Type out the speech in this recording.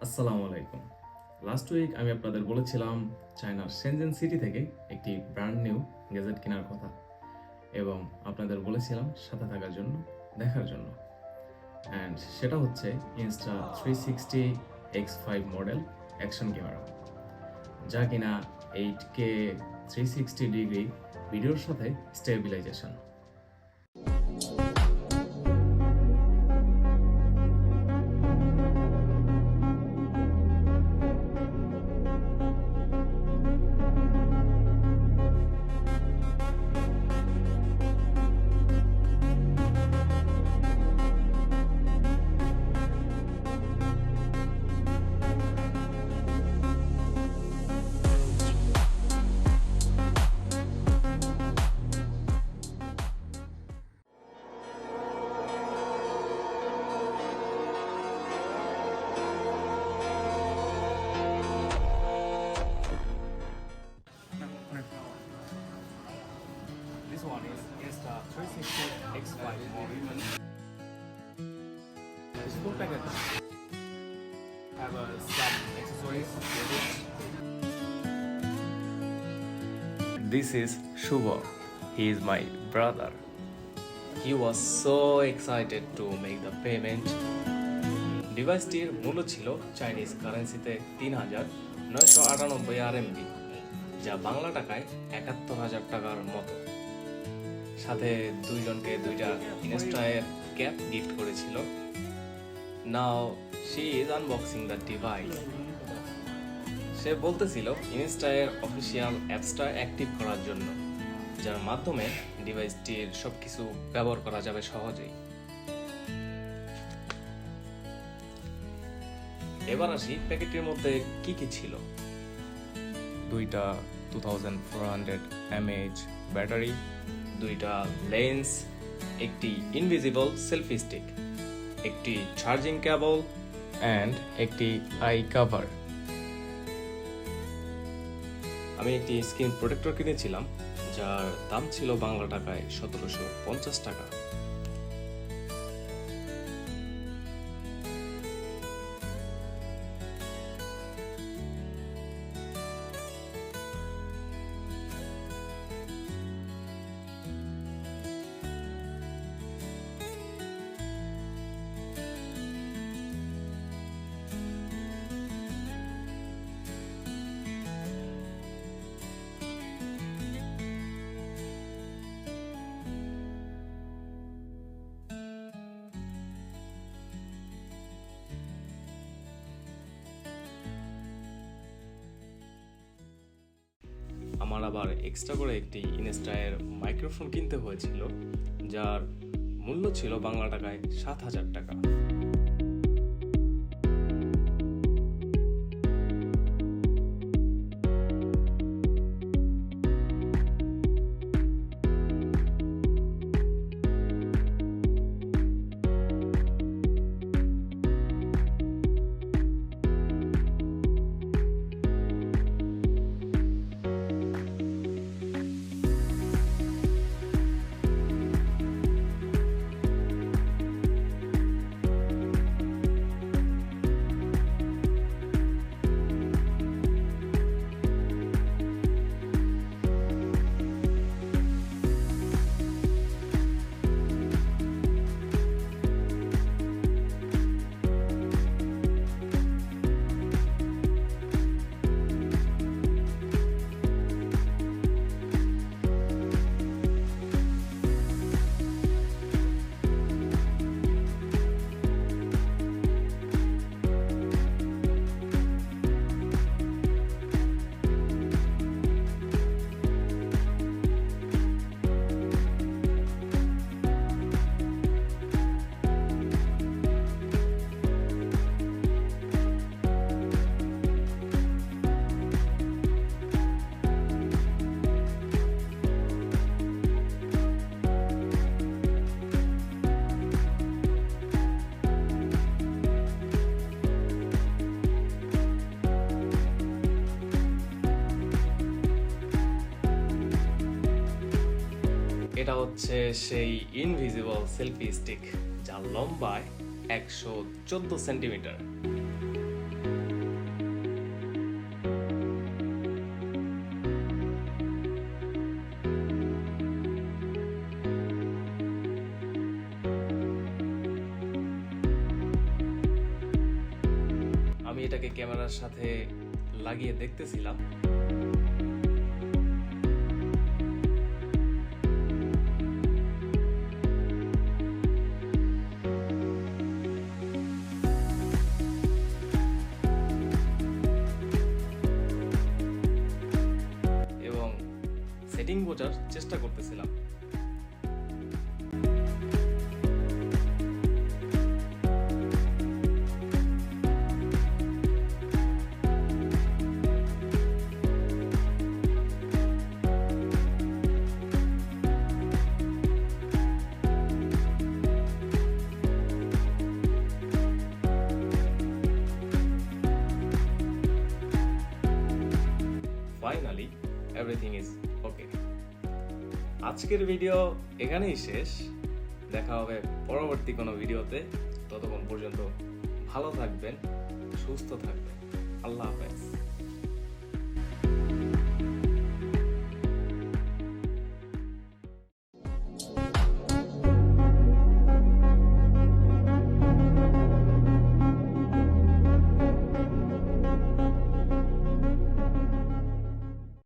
আসসালামু আলাইকুম। Last week আমি আপনাদের বলেছিলাম চায়নার শেনজেন সিটি থেকে একটি ব্র্যান্ড নিউ গ্যাজেট কেনার কথা এবং আপনাদের বলেছিলাম সাথে থাকার জন্য, দেখার জন্য। অ্যান্ড সেটা হচ্ছে Insta360 X5 model action camera, যা কিনা 8K 360 ডিগ্রি ভিডিওর সাথে stabilisation. This one is Insta360 X5 model. This full package have some accessories with it. This is Shubha. He is my brother. He was so excited to make the payment. ডিভাইসটির মূল্য ছিল Chinese কারেন্সিতে ৩,৯৯৮ RMB, যা বাংলা টাকায় ৭১,০০০ টাকার মতো। সাথে দুইজনকে দুইটা ইনস্টায়ের cap gift করেছিল। Now she is unboxing the device. সে বলতেছিল ইনস্টায়ের অফিসিয়াল অ্যাপসটা অ্যাক্টিভ করার জন্য, যার মাধ্যমে ডিভাইসটির সবকিছু ব্যবহার করা যাবে সহজেই। এবার আসি প্যাকেটের মধ্যে কি কি ছিল। দুইটা 2400 mAh ব্যাটারি, দুইটা লেন্স, একটি ইনভিজিবল সেলফি স্টিক, একটি চার্জিং কেবল অ্যান্ড একটি আই কভার। আমি একটি স্ক্রিন প্রোটেক্টর কিনেছিলাম, যার দাম ছিল বাংলা টাকায় ১৭৫০ টাকা। আমার আবার এক্সট্রা করে একটি ইনস্টায়ের মাইক্রোফোন কিনতে হয়েছিল, যার মূল্য ছিল বাংলা টাকায় ৭,০০০ টাকা। এটা হচ্ছে সেই ইনভিজিবল সেলফি স্টিক, যার লম্বায় ১১৪ সেন্টিমিটার। আমি এটাকে ক্যামেরার সাথে লাগিয়ে দেখতেছিলাম। এবং সেটিং বোঝার চেষ্টা করতেছিলাম। Finally everything is okay. আজকের ভিডিও এখানেই শেষ। দেখা হবে পরবর্তী কোনো ভিডিওতে। ততক্ষণ পর্যন্ত ভালো থাকবেন, সুস্থ থাকবেন। আল্লাহ হাফেজ।